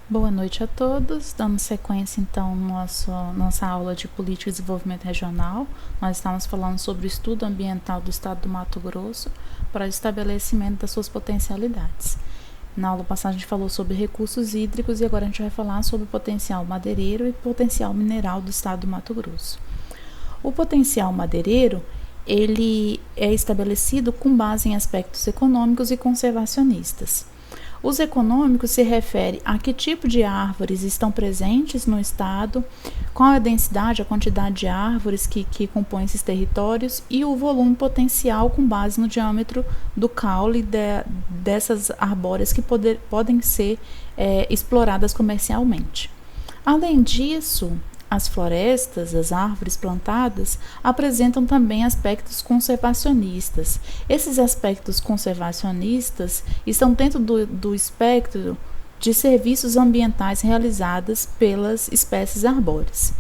Boa noite a todos, dando sequência então nossa aula de Política e Desenvolvimento Regional. Nós estamos falando sobre o estudo ambiental do estado do Mato Grosso para o estabelecimento das suas potencialidades. Na aula passada a gente falou sobre recursos hídricos e agora a gente vai falar sobre o potencial madeireiro e potencial mineral do estado do Mato Grosso. O potencial madeireiro, ele é estabelecido com base em aspectos econômicos e conservacionistas. Os econômicos se referem a que tipo de árvores estão presentes no estado, qual é a densidade, a quantidade de árvores que compõem esses territórios e o volume potencial com base no diâmetro do caule dessas arbóreas que podem ser exploradas comercialmente. Além disso, as florestas, as árvores plantadas, apresentam também aspectos conservacionistas. Esses aspectos conservacionistas estão dentro do espectro de serviços ambientais realizados pelas espécies arbóreas.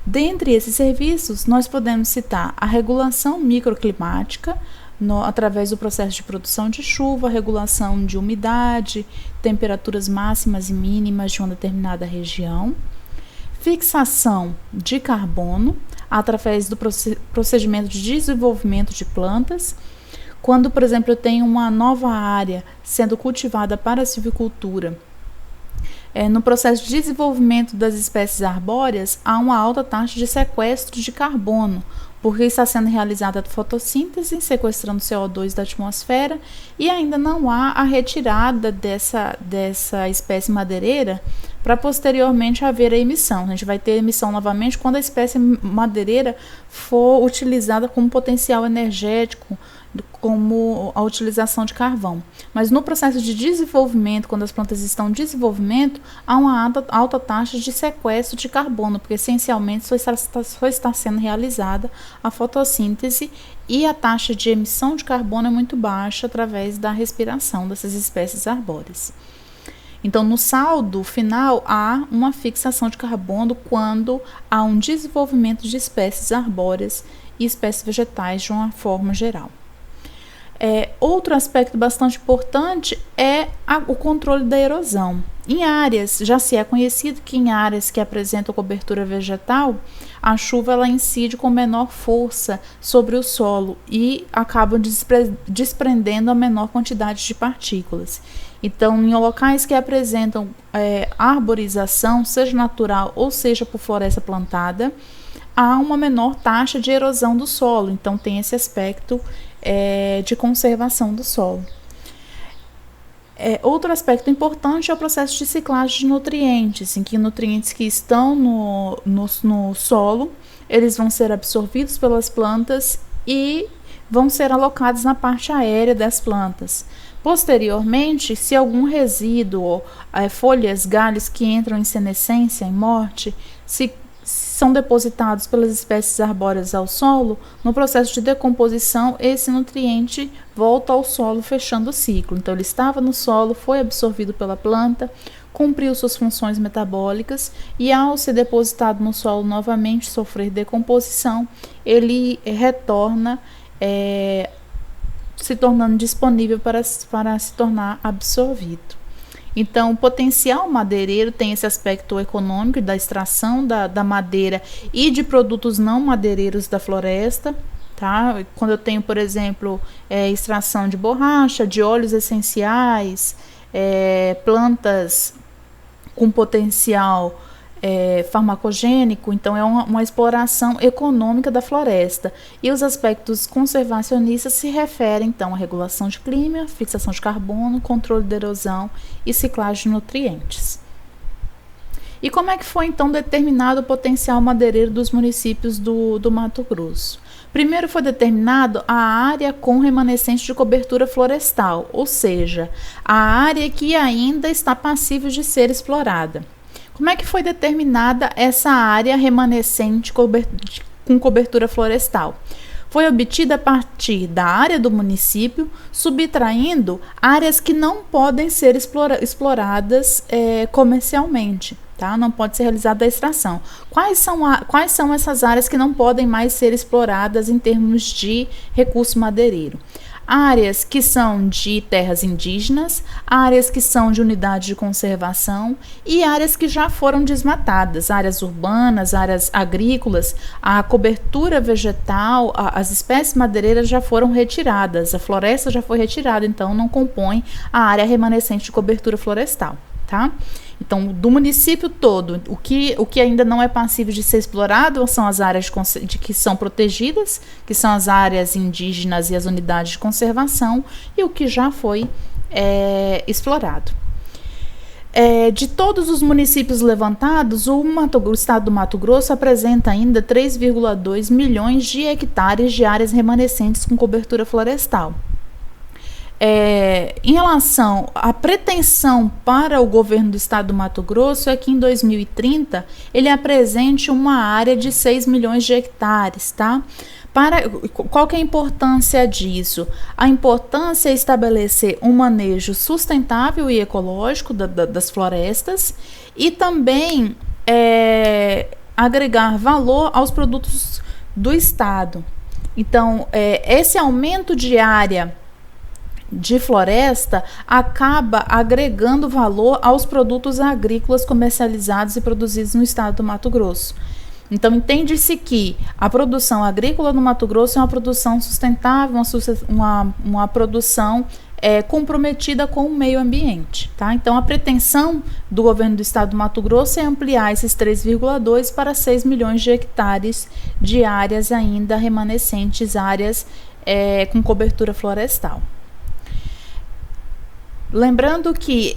Dentre esses serviços, nós podemos citar a regulação microclimática, através do processo de produção de chuva, regulação de umidade, temperaturas máximas e mínimas de uma determinada região, fixação de carbono através do procedimento de desenvolvimento de plantas. Quando, por exemplo, eu tenho uma nova área sendo cultivada para a silvicultura, no processo de desenvolvimento das espécies arbóreas, há uma alta taxa de sequestro de carbono, porque está sendo realizada a fotossíntese, sequestrando CO2 da atmosfera, e ainda não há a retirada dessa espécie madeireira para posteriormente haver a emissão. A gente vai ter emissão novamente quando a espécie madeireira for utilizada como potencial energético, como a utilização de carvão. Mas no processo de desenvolvimento, quando as plantas estão em desenvolvimento, há uma alta taxa de sequestro de carbono, porque essencialmente só está sendo realizada a fotossíntese e a taxa de emissão de carbono é muito baixa através da respiração dessas espécies arbóreas. Então, no saldo final, há uma fixação de carbono quando há um desenvolvimento de espécies arbóreas e espécies vegetais de uma forma geral. Outro aspecto bastante importante é o controle da erosão. Em áreas, já se é conhecido que em áreas que apresentam cobertura vegetal, a chuva ela incide com menor força sobre o solo e acaba desprendendo a menor quantidade de partículas. Então, em locais que apresentam arborização, seja natural ou seja por floresta plantada, há uma menor taxa de erosão do solo. Então, tem esse aspecto de conservação do solo. Outro aspecto importante é o processo de ciclagem de nutrientes, em que nutrientes que estão no solo, eles vão ser absorvidos pelas plantas e vão ser alocados na parte aérea das plantas. Posteriormente, se algum resíduo, folhas, galhos que entram em senescência, em morte, se são depositados pelas espécies arbóreas ao solo, no processo de decomposição, esse nutriente volta ao solo, fechando o ciclo. Então, ele estava no solo, foi absorvido pela planta, cumpriu suas funções metabólicas e, ao ser depositado no solo novamente, sofrer decomposição, ele retorna, se tornando disponível para se tornar absorvido. Então, o potencial madeireiro tem esse aspecto econômico da extração da madeira e de produtos não madeireiros da floresta. Tá? Quando eu tenho, por exemplo, extração de borracha, de óleos essenciais, plantas com potencial farmacogênico, então é uma exploração econômica da floresta. E os aspectos conservacionistas se referem então à regulação de clima, fixação de carbono, controle da erosão e ciclagem de nutrientes. E como é que foi então determinado o potencial madeireiro dos municípios do Mato Grosso? Primeiro foi determinado a área com remanescente de cobertura florestal, ou seja, a área que ainda está passível de ser explorada. Como é que foi determinada essa área remanescente com cobertura florestal? Foi obtida a partir da área do município, subtraindo áreas que não podem ser exploradas comercialmente. Tá? Não pode ser realizada a extração. Quais são essas áreas que não podem mais ser exploradas em termos de recurso madeireiro? áreas que são de terras indígenas, áreas que são de unidade de conservação e áreas que já foram desmatadas, áreas urbanas, áreas agrícolas. A cobertura vegetal, as espécies madeireiras já foram retiradas, a floresta já foi retirada, então não compõe a área remanescente de cobertura florestal, tá? Então, do município todo, o que ainda não é passível de ser explorado são as áreas que são protegidas, que são as áreas indígenas e as unidades de conservação, e o que já foi explorado. De todos os municípios levantados, o estado do Mato Grosso apresenta ainda 3,2 milhões de hectares de áreas remanescentes com cobertura florestal. Em relação à pretensão para o governo do estado do Mato Grosso é que em 2030 ele apresente uma área de 6 milhões de hectares, tá? Qual que é a importância disso? A importância é estabelecer um manejo sustentável e ecológico das florestas e também agregar valor aos produtos do estado. Então, esse aumento de área de floresta acaba agregando valor aos produtos agrícolas comercializados e produzidos no estado do Mato Grosso. Então, entende-se que a produção agrícola no Mato Grosso é uma produção sustentável, uma produção comprometida com o meio ambiente, tá? Então, a pretensão do governo do estado do Mato Grosso é ampliar esses 3,2 para 6 milhões de hectares de áreas ainda remanescentes, áreas com cobertura florestal. Lembrando que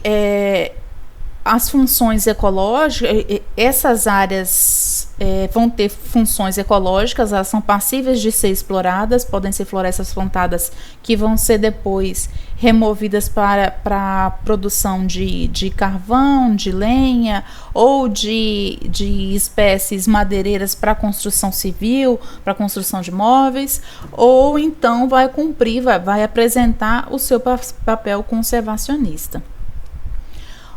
as funções ecológicas, essas áreas vão ter funções ecológicas, elas são passíveis de ser exploradas, podem ser florestas plantadas que vão ser depois removidas para a produção de carvão, de lenha ou de espécies madeireiras para construção civil, para construção de móveis, ou então vai apresentar o seu papel conservacionista.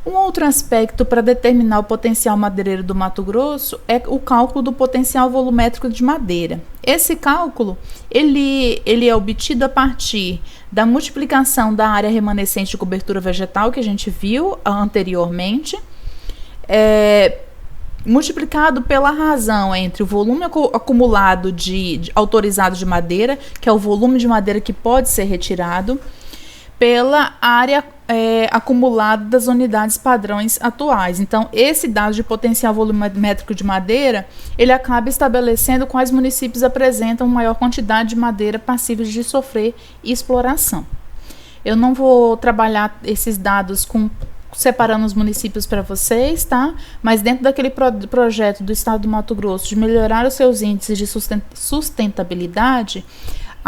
Um outro aspecto para determinar o potencial madeireiro do Mato Grosso é o cálculo do potencial volumétrico de madeira. Esse cálculo ele é obtido a partir da multiplicação da área remanescente de cobertura vegetal que a gente viu anteriormente, multiplicado pela razão entre o volume acumulado autorizado de madeira, que é o volume de madeira que pode ser retirado, pela área acumulada das unidades padrões atuais. Então, esse dado de potencial volumétrico de madeira, ele acaba estabelecendo quais municípios apresentam maior quantidade de madeira passível de sofrer exploração. Eu não vou trabalhar esses dados separando os municípios para vocês, tá? Mas dentro daquele projeto do estado do Mato Grosso de melhorar os seus índices de sustentabilidade,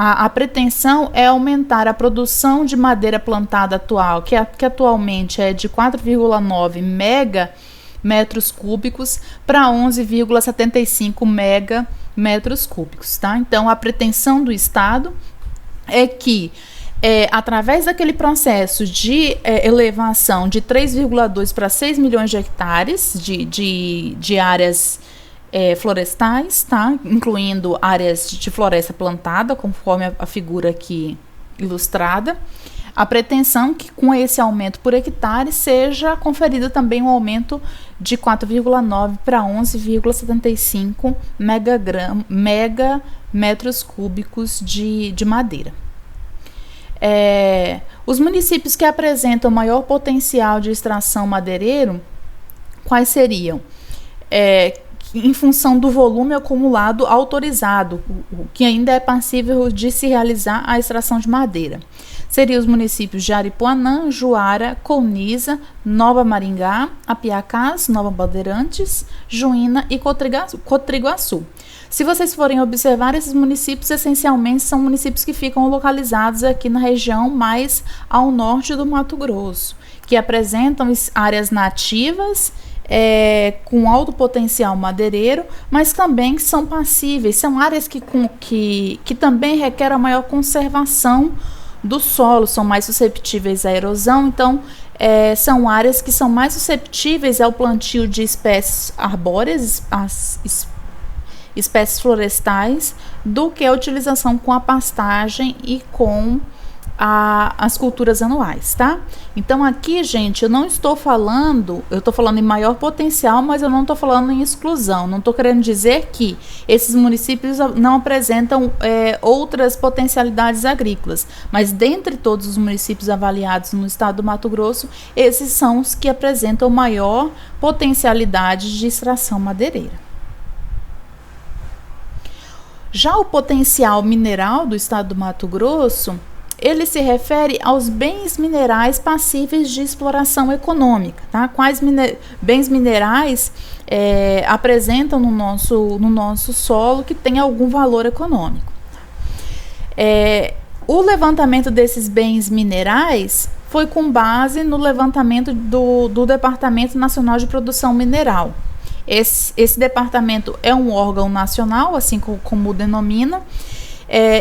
a pretensão é aumentar a produção de madeira plantada atual, que atualmente é de 4,9 megametros cúbicos para 11,75 megametros cúbicos, tá? Então, a pretensão do estado é que, através daquele processo de elevação de 3,2 para 6 milhões de hectares de áreas florestais, tá? Incluindo áreas de floresta plantada, conforme a figura aqui ilustrada, a pretensão que com esse aumento por hectare seja conferida também um aumento de 4,9 para 11,75 megametros cúbicos de madeira. Os municípios que apresentam maior potencial de extração madeireiro, quais seriam? Em função do volume acumulado autorizado, que ainda é passível de se realizar a extração de madeira. Seriam os municípios de Aripuanã, Juara, Colniza, Nova Maringá, Apiacás, Nova Bandeirantes, Juína e Cotriguaçu. Se vocês forem observar, esses municípios essencialmente são municípios que ficam localizados aqui na região mais ao norte do Mato Grosso, que apresentam áreas nativas com alto potencial madeireiro, mas também são passíveis, são áreas que também requerem a maior conservação do solo, são mais susceptíveis à erosão, então são áreas que são mais susceptíveis ao plantio de espécies arbóreas, espécies florestais, do que a utilização com a pastagem e com as culturas anuais, tá? Então aqui, gente, eu estou falando em maior potencial, mas eu não estou falando em exclusão. Não estou querendo dizer que esses municípios não apresentam outras potencialidades agrícolas, mas dentre todos os municípios avaliados no estado do Mato Grosso, esses são os que apresentam maior potencialidade de extração madeireira. Já o potencial mineral do estado do Mato Grosso, ele se refere aos bens minerais passíveis de exploração econômica, tá? Quais bens minerais apresentam no nosso solo que tem algum valor econômico. O levantamento desses bens minerais foi com base no levantamento do Departamento Nacional de Produção Mineral. Esse departamento é um órgão nacional, assim como denomina,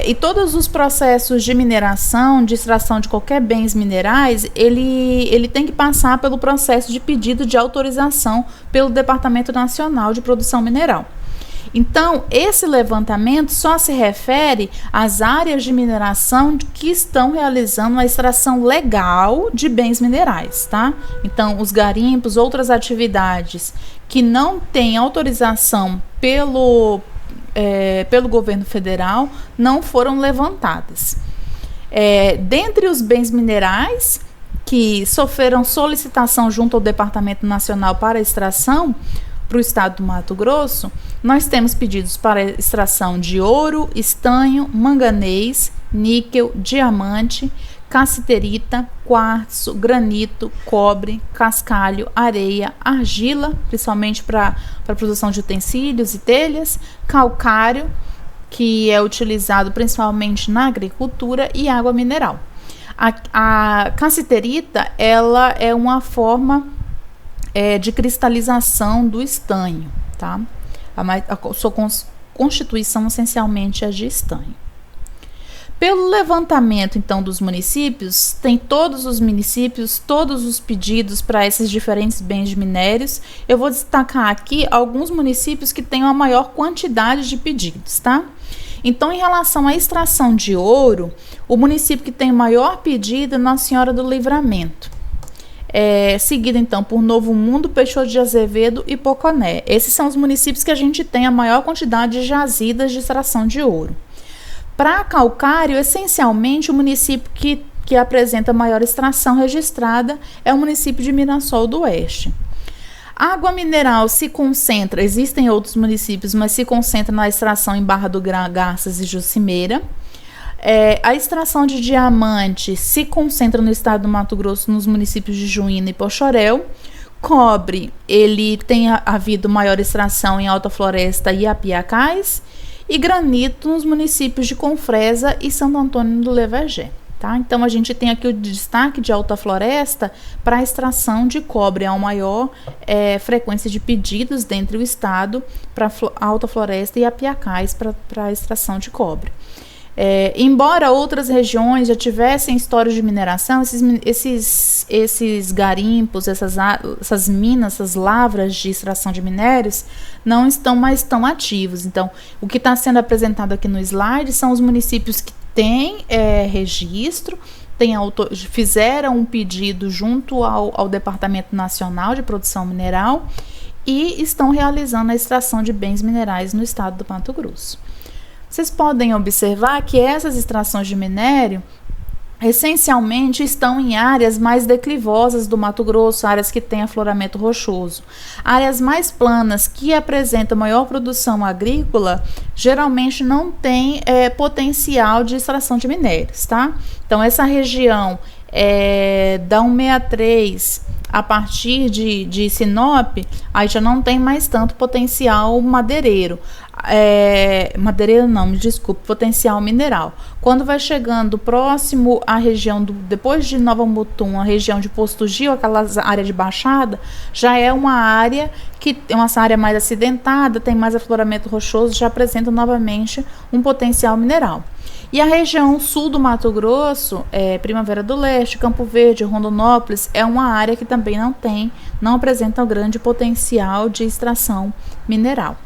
e todos os processos de mineração, de extração de qualquer bens minerais, ele tem que passar pelo processo de pedido de autorização pelo Departamento Nacional de Produção Mineral. Então, esse levantamento só se refere às áreas de mineração que estão realizando a extração legal de bens minerais, tá? Então, os garimpos, outras atividades que não têm autorização pelo governo federal não foram levantadas. Dentre os bens minerais que sofreram solicitação junto ao Departamento Nacional para extração para o estado do Mato Grosso, nós temos pedidos para extração de ouro, estanho, manganês, níquel, diamante, cassiterita, quartzo, granito, cobre, cascalho, areia, argila, principalmente para a produção de utensílios e telhas, calcário, que é utilizado principalmente na agricultura, e água mineral. A cassiterita, ela é uma forma de cristalização do estanho, tá? A sua constituição essencialmente é de estanho. Pelo levantamento, então, dos municípios, tem todos os municípios, todos os pedidos para esses diferentes bens de minérios. Eu vou destacar aqui alguns municípios que têm uma maior quantidade de pedidos, tá? Então, em relação à extração de ouro, o município que tem o maior pedido é Nossa Senhora do Livramento. Seguido, então, por Novo Mundo, Peixoto de Azevedo e Poconé. Esses são os municípios que a gente tem a maior quantidade de jazidas de extração de ouro. Para calcário, essencialmente, o município que apresenta maior extração registrada é o município de Mirassol do Oeste. A água mineral se concentra, existem outros municípios, mas se concentra na extração em Barra do Garças e Jucimeira. A extração de diamante se concentra no estado do Mato Grosso, nos municípios de Juína e Poxoréu. Cobre, ele tem havido maior extração em Alta Floresta e Apiacás. E granito nos municípios de Confresa e Santo Antônio do Levergé. Tá? Então, a gente tem aqui o destaque de Alta Floresta para a extração de cobre. Há uma maior frequência de pedidos dentro do estado para Alta Floresta e Apiacás para a extração de cobre. Embora outras regiões já tivessem histórias de mineração, esses garimpos, essas minas, essas lavras de extração de minérios não estão mais tão ativos. Então, o que está sendo apresentado aqui no slide são os municípios que têm registro, fizeram um pedido junto ao Departamento Nacional de Produção Mineral e estão realizando a extração de bens minerais no estado do Mato Grosso. Vocês podem observar que essas extrações de minério essencialmente estão em áreas mais declivosas do Mato Grosso, áreas que têm afloramento rochoso. Áreas mais planas que apresentam maior produção agrícola geralmente não têm potencial de extração de minérios, tá? Então, essa região da 163 a partir de Sinop, aí já não tem mais tanto potencial madeireiro. Potencial mineral. Quando vai chegando próximo à região depois de Nova Mutum, a região de Posto Gil, aquela área de baixada, já é uma área que é uma área mais acidentada, tem mais afloramento rochoso, já apresenta novamente um potencial mineral. E a região sul do Mato Grosso, Primavera do Leste, Campo Verde, Rondonópolis, é uma área que também não apresenta um grande potencial de extração mineral.